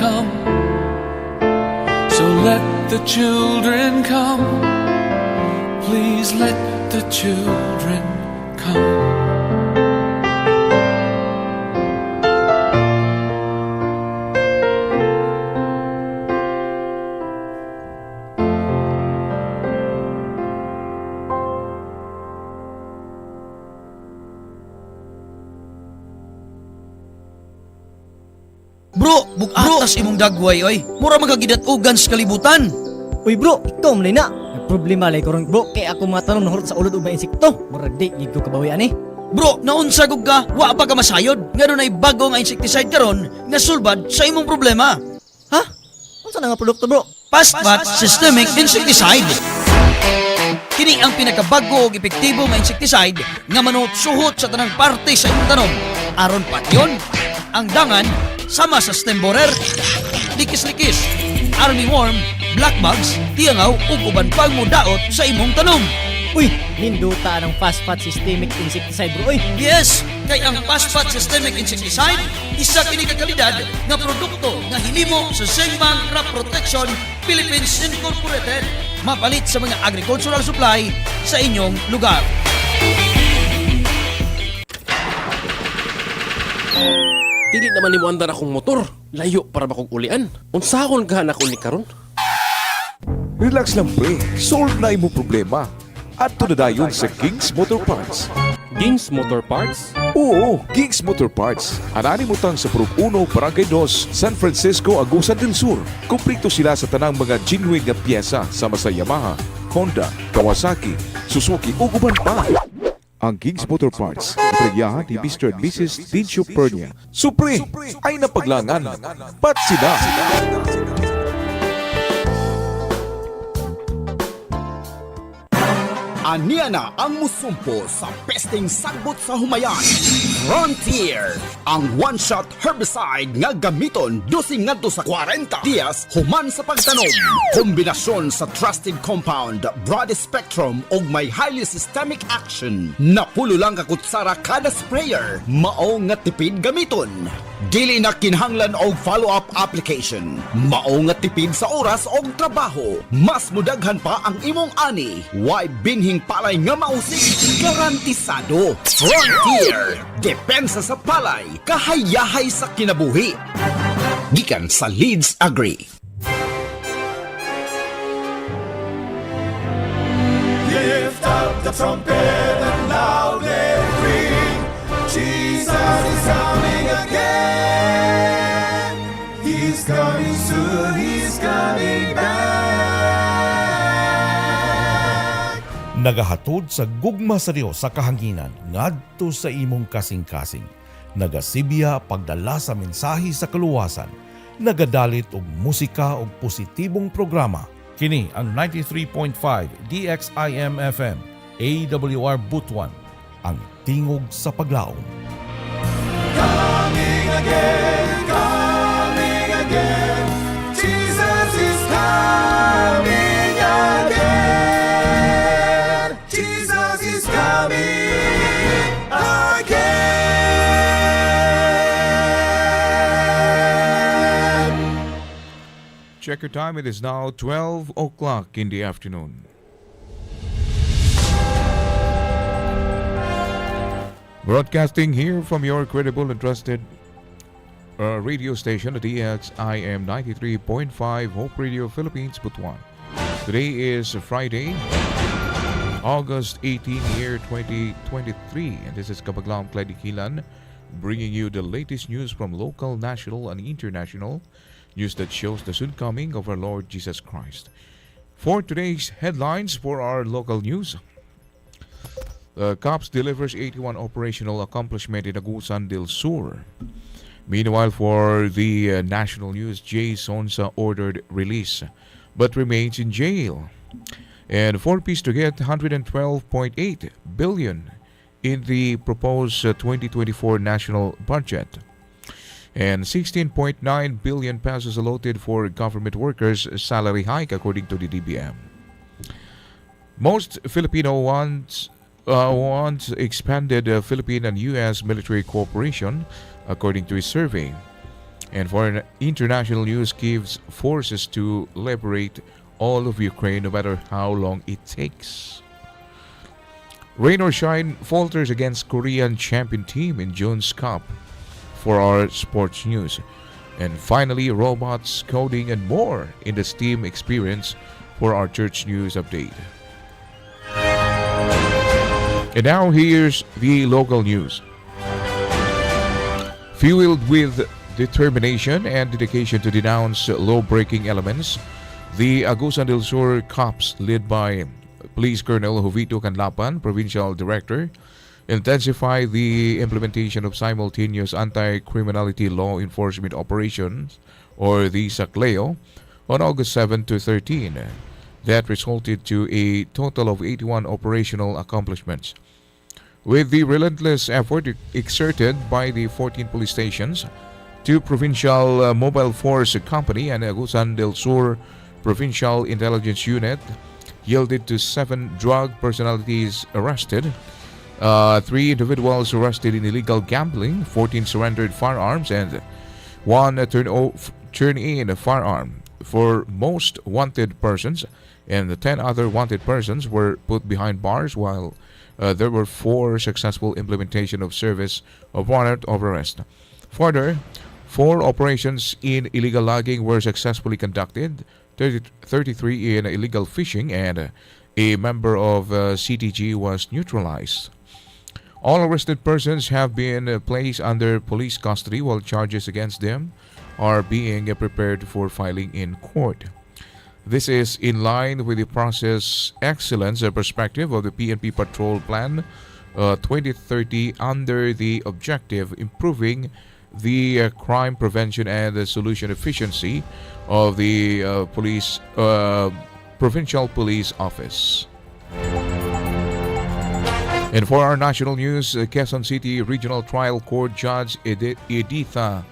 come. So let the children come. Please let the children come. Bro, bukatas imong dagway oy. Mura magagidat-ugan sa kalibutan. Uy bro, ikaw malay na. May problema lay karon bro, kay ako matanong nahurot sa ulod ug mga insekto. Murag di gid ko kabawian eh. Bro, naunsa gug ka, wa pa ka masayod. Ngano nay bago nga insecticide karon nga sulbad sa imong problema. Ha? Unsa na nga produkto bro? Fast-fat systemic insecticide. Kini ang pinakabago ug epektibo nga insecticide nga manutsuhot sa tanang parte sa imong tanom. Aron patyon, ang dangan sama sa stem borer, likis-likis, armyworm, blackbugs, tiyangaw ug uban pang mudaot sa imong tanom. Uy, ninduta ng fast-fat systemic insecticide bro oy. Yes, kay ang fast-fat systemic insecticide isa kini ka kalidad nga produkto nga hinimo sa Zengman Crop Protection Philippines Incorporated, mapalit sa mga agricultural supply sa inyong lugar. Dili naman ni mo andar akong motor. Layo para bakong ulian. Unsahon ka na uli karon? Relax lang pre, solve na imo problema. At dayon sa King's Motor Parts. Gings Motor Parts? Oo, King's Motor Parts. Anani mo tang sa Purok 1, Barangay 2, San Francisco, Agusan del Sur. Kumplito sila sa tanang mga genuine nga piyesa sama sa Yamaha, Honda, Kawasaki, Suzuki ug uban pa. Ang King's Motor Parts, ipregyahan ni Mr. and Mrs. Tincio Pernia. Supre, ay napaglangan. Pat sila. Aniya na ang musumpo sa pesting sagbot sa humayan. Frontier, ang one-shot herbicide nga gamiton dosing ngadto sa 40 dias human sa pagtanom. Kombinasyon sa trusted compound, broad spectrum ug may highly systemic action. Napulo lang ka kutsara kada sprayer, mao nga tipid gamiton. Dili na kinahanglan og follow-up application. Mao nga tipid sa oras og trabaho. Mas mudaghan pa ang imong ani. Why binhing palay nga mausik? Garantisado. Frontier. Depensa sa palay. Kahayahay sa kinabuhi. Gikan sa Leeds Agri. Lift up the trumpet and loudly ring. Jesus is coming again. He's coming soon, he's coming back. Nagahatod sa gugma sa Dios sa kahanginan ngadto sa imong kasing-kasing. Nagasibya pagdala sa mensahe sa kaluwasan. Nagadalit og musika og positibong programa. Kini ang 93.5 DXIM FM AWR Butuan, ang tingog sa paglaom. Coming again, Jesus is coming again. Jesus is coming again. Check your time, it is now 12 o'clock in the afternoon. Broadcasting here from your credible and trusted radio station, the DXIM 93.5 Hope Radio Philippines, Butuan. Today is Friday, August 18, year 2023, and this is Kapaglaong Kladikilan, bringing you the latest news from local, national, and international news that shows the soon coming of our Lord Jesus Christ. For today's headlines for our local news, COPS delivers 81 operational accomplishment in Agusan del Sur. Meanwhile, for the national news, Jay Sonsa ordered release but remains in jail. And 4Ps to get 112.8 billion in the proposed 2024 national budget. And 16.9 billion pesos allotted for government workers' salary hike according to the DBM. Most Filipino wants expanded Philippine and U.S. military cooperation, according to a survey. And for international news, Kiev's forces to liberate all of Ukraine no matter how long it takes. Rain or shine falters against Korean champion team in Jones Cup for our sports news. And finally, robots, coding, and more in the STEAM experience for our church news update. And now here's the local news. Fueled with determination and dedication to denounce law-breaking elements, the Agusan del Sur Cops, led by Police Colonel Jovito Canlapan, Provincial Director, intensify the implementation of simultaneous anti-criminality law enforcement operations, or the SACLEO, on August 7 to 13. That resulted to a total of 81 operational accomplishments. With the relentless effort exerted by the 14 police stations, 2 Provincial Mobile Force Company and Agusan del Sur Provincial Intelligence Unit yielded to 7 drug personalities arrested, 3 individuals arrested in illegal gambling, 14 surrendered firearms, and 1 turn-in firearm for most wanted persons, and 10 other wanted persons were put behind bars, while there were 4 successful implementation of service of warrant of arrest. Further, 4 operations in illegal logging were successfully conducted, 33 in illegal fishing, and a member of CTG was neutralized. All arrested persons have been placed under police custody while charges against them are being prepared for filing in court. This is in line with the process excellence perspective of the PNP Patrol Plan 2030 under the objective improving the crime prevention and the solution efficiency of the Provincial Police Office. And for our national news, Quezon City Regional Trial Court Judge Editha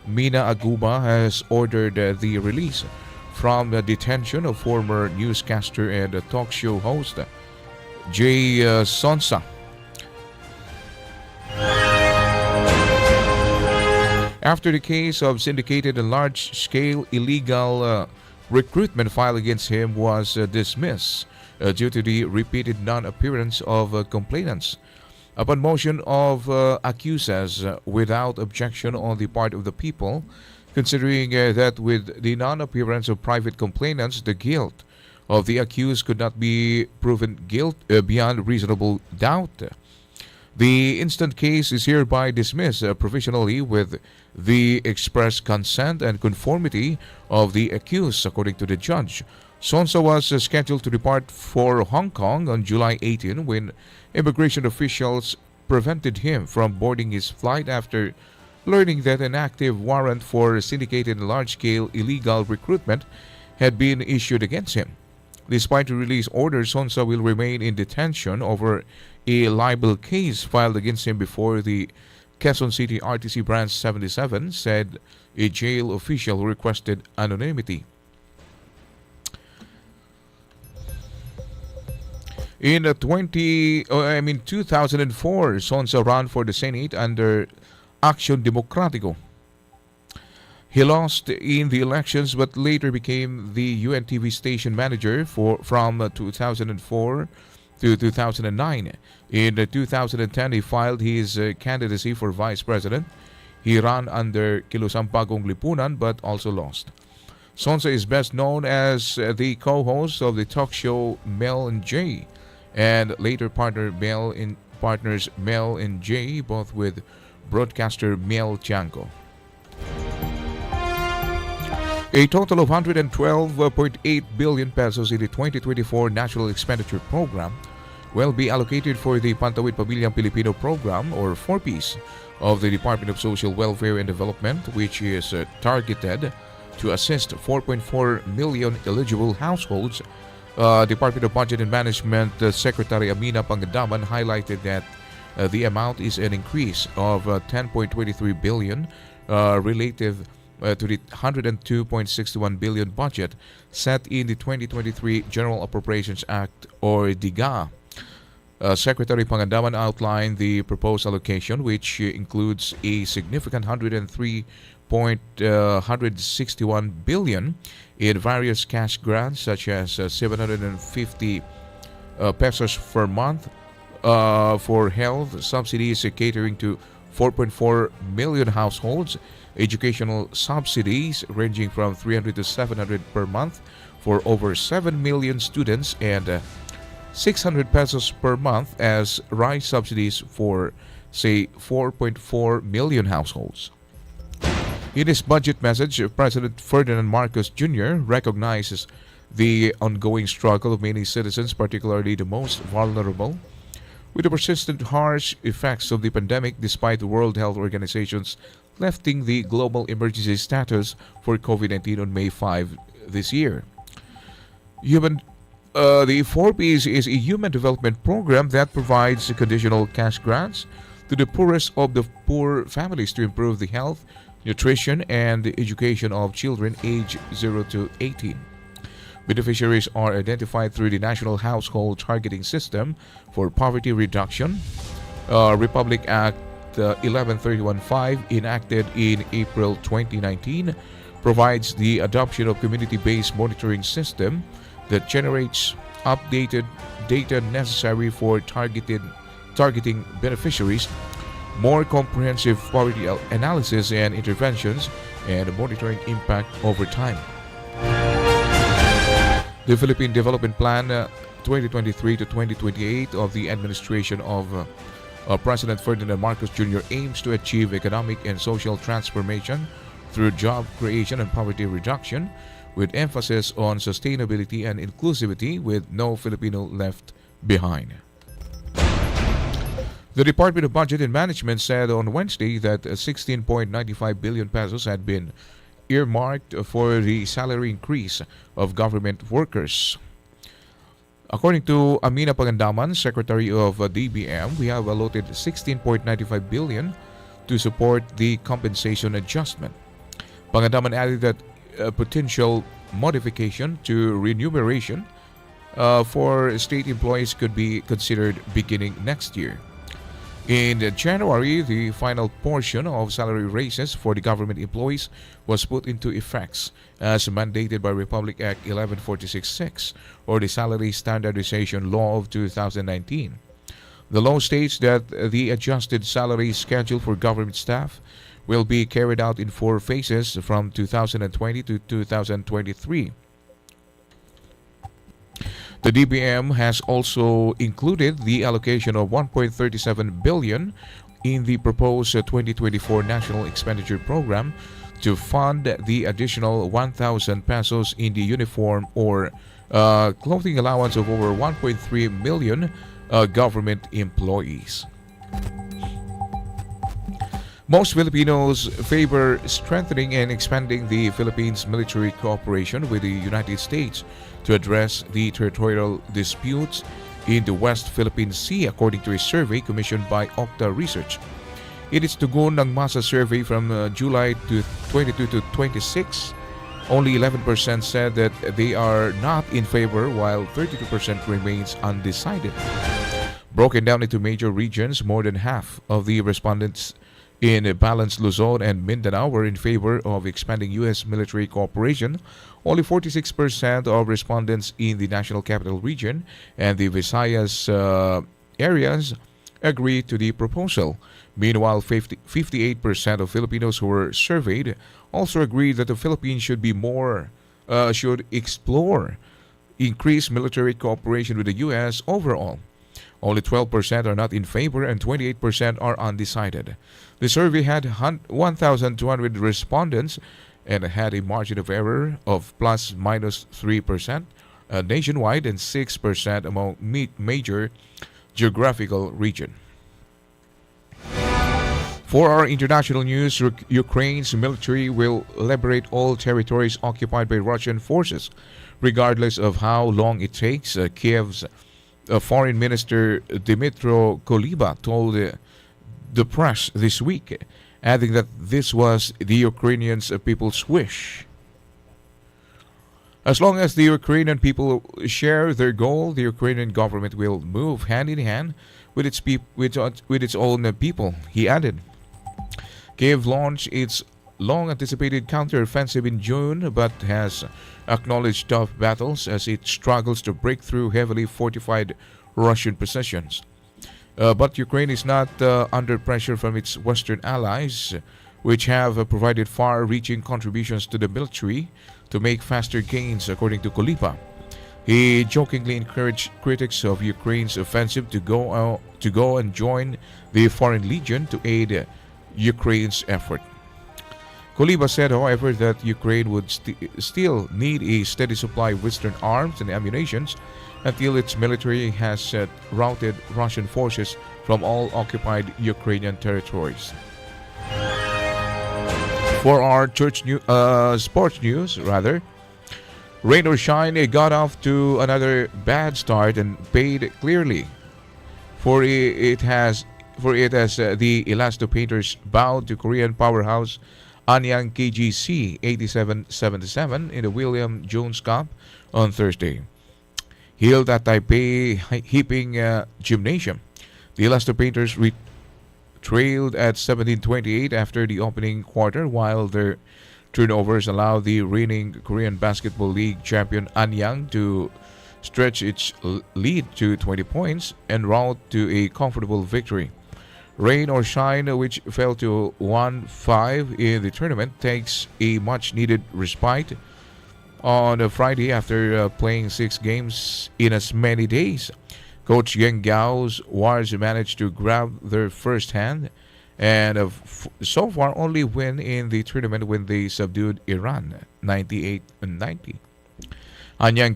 Mina Aguba has ordered the release from the detention of former newscaster and talk show host Jay Sonsa. After the case of syndicated and large-scale illegal recruitment filed against him was dismissed due to the repeated non-appearance of complainants. Upon motion of accusers without objection on the part of the people, considering that with the non-appearance of private complainants, the guilt of the accused could not be proven beyond reasonable doubt. The instant case is hereby dismissed provisionally with the express consent and conformity of the accused, according to the judge. Sonsa was scheduled to depart for Hong Kong on July 18 when immigration officials prevented him from boarding his flight after learning that an active warrant for syndicated and large-scale illegal recruitment had been issued against him. Despite the release order, Sonsa will remain in detention over a libel case filed against him before the Quezon City RTC Branch 77, said a jail official who requested anonymity. In 2004, Sonsa ran for the Senate under Action Democratico. He lost in the elections but later became the UNTV station manager from 2004 to 2009. In 2010, he filed his candidacy for vice president. He ran under Kilusang Bagong Lipunan but also lost. Sonsa is best known as the co-host of the talk show Mel and Jay, and later partners Mel and Jay, both with broadcaster Mel Chanco. A total of 112.8 billion pesos in the 2024 National Expenditure Program will be allocated for the Pantawid Pamilyang Pilipino Program, or 4Ps, of the Department of Social Welfare and Development, which is targeted to assist 4.4 million eligible households. Department of Budget and Management Secretary Amina Pangandaman highlighted that the amount is an increase of 10.23 billion relative to the 102.61 billion budget set in the 2023 General Appropriations Act, or DIGA. Secretary Pangandaman outlined the proposed allocation, which includes a significant 161 billion in various cash grants such as 750 pesos per month for health subsidies catering to 4.4 million households, educational subsidies ranging from 300 to 700 per month for over 7 million students, and 600 pesos per month as rice subsidies for, say, 4.4 million households. In his budget message, President Ferdinand Marcos Jr. recognizes the ongoing struggle of many citizens, particularly the most vulnerable, with the persistent harsh effects of the pandemic despite the World Health Organization's lifting the global emergency status for COVID-19 on May 5 this year. The 4Ps is a human development program that provides conditional cash grants to the poorest of the poor families to improve the health, nutrition, and education of children aged 0 to 18. Beneficiaries are identified through the National Household Targeting System for Poverty Reduction, Republic Act 1131-5, enacted in April 2019, provides the adoption of community-based monitoring system that generates updated data necessary for targeting beneficiaries, more comprehensive poverty analysis and interventions, and monitoring impact over time. The Philippine Development Plan 2023 to 2028 of the administration of President Ferdinand Marcos Jr. aims to achieve economic and social transformation through job creation and poverty reduction, with emphasis on sustainability and inclusivity, with no Filipino left behind. The Department of Budget and Management said on Wednesday that 16.95 billion pesos had been earmarked for the salary increase of government workers. According to Amina Pangandaman, Secretary of DBM, we have allotted 16.95 billion to support the compensation adjustment. Pangandaman added that potential modification to remuneration for state employees could be considered beginning next year. In January, the final portion of salary raises for the government employees was put into effect as mandated by Republic Act 1146-6, or the Salary Standardization Law of 2019. The law states that the adjusted salary schedule for government staff will be carried out in 4 phases from 2020 to 2023. The DBM has also included the allocation of 1.37 billion in the proposed 2024 National Expenditure Program to fund the additional 1,000 pesos in the uniform or clothing allowance of over 1.3 million government employees. Most Filipinos favor strengthening and expanding the Philippines' military cooperation with the United States to address the territorial disputes in the West Philippine Sea, according to a survey commissioned by Okta Research. In its tugon ng masa survey from July to 22 to 26, only 11% said that they are not in favor, while 32% remains undecided. Broken down into major regions, more than half of the respondents in balanced Luzon and Mindanao were in favor of expanding U.S. military cooperation. Only 46% of respondents in the National Capital Region and the Visayas areas agreed to the proposal. Meanwhile, 58% of Filipinos who were surveyed also agreed that the Philippines should explore increased military cooperation with the U.S. overall. Only 12% are not in favor and 28% are undecided. The survey had 1,200 respondents and had a margin of error of plus minus 3% nationwide and 6% among major geographical region. For our international news, Ukraine's military will liberate all territories occupied by Russian forces, regardless of how long it takes. Kiev's Foreign Minister Dmytro Kuleba told the press this week, adding that this was the Ukrainian people's wish. As long as the Ukrainian people share their goal, the Ukrainian government will move hand in hand with its own people, he added. Kiev launched its long-anticipated counter-offensive in June but has acknowledged tough battles as it struggles to break through heavily fortified Russian positions. But Ukraine is not under pressure from its Western allies, which have provided far-reaching contributions to the military to make faster gains, according to Kuleba. He jokingly encouraged critics of Ukraine's offensive to go and join the Foreign Legion to aid Ukraine's effort. Kuleba said, however, that Ukraine would still need a steady supply of Western arms and ammunition until its military has routed Russian forces from all occupied Ukrainian territories. For our sports news, rain or shine, it got off to another bad start and paid clearly. For it as the Elasto Painters bowed to Korean powerhouse Anyang KGC 87-77 in the William Jones Cup on Thursday. Held at Taipei Heaping Gymnasium, the Elasto Painters trailed at 17-28 after the opening quarter, while their turnovers allowed the reigning Korean Basketball League champion Anyang to stretch its lead to 20 points en route to a comfortable victory. Rain or shine, which fell to 1-5 in the tournament, takes a much-needed respite on a Friday after playing 6 games in as many days. Coach Yang Gao's Wars managed to grab their first hand and so far only win in the tournament when they subdued Iran 98-90. Anyang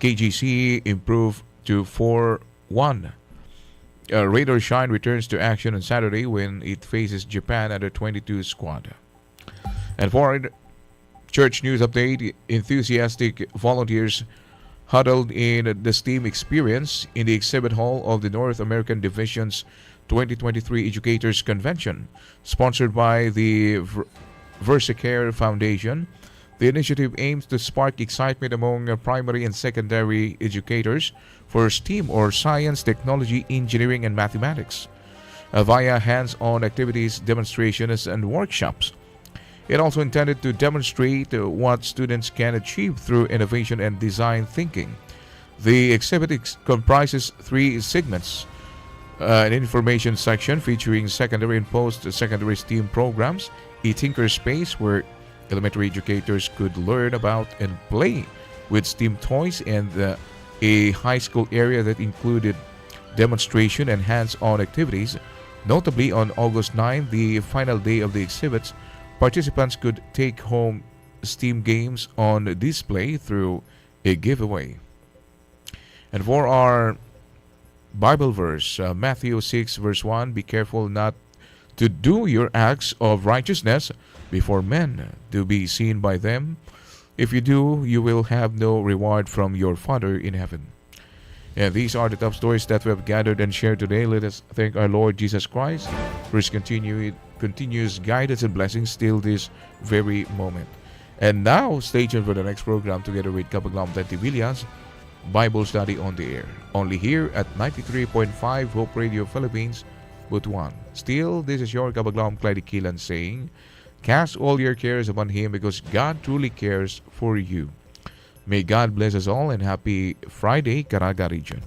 KGC improved to 4-1. Radar Shine returns to action on Saturday when it faces Japan under 22 squad. And for church news update, enthusiastic volunteers huddled in the STEAM experience in the exhibit hall of the North American Division's 2023 Educators Convention, sponsored by the VersaCare Foundation. The initiative aims to spark excitement among primary and secondary educators for STEAM or science, technology, engineering, and mathematics via hands-on activities, demonstrations, and workshops. It also intended to demonstrate what students can achieve through innovation and design thinking. The exhibit comprises 3 segments: an information section featuring secondary and post-secondary STEAM programs, a tinker space where elementary educators could learn about and play with STEAM toys, and a high school area that included demonstration and hands-on activities. Notably, on August 9, the final day of the exhibits, participants could take home STEAM games on display through a giveaway. And for our Bible verse, Matthew 6 verse 1, be careful not to do your acts of righteousness before men, to be seen by them. If you do, you will have no reward from your Father in heaven. And these are the top stories that we have gathered and shared today. Let us thank our Lord Jesus Christ for His continuous guidance and blessings till this very moment. And now, stay tuned for the next program together with Kapaglam Tantivillas, Bible Study on the Air. Only here at 93.5 Hope Radio Philippines, Butuan. Still, this is your Kapaglam Clyde Kilan saying, cast all your cares upon Him because God truly cares for you. May God bless us all and happy Friday, Caraga Region.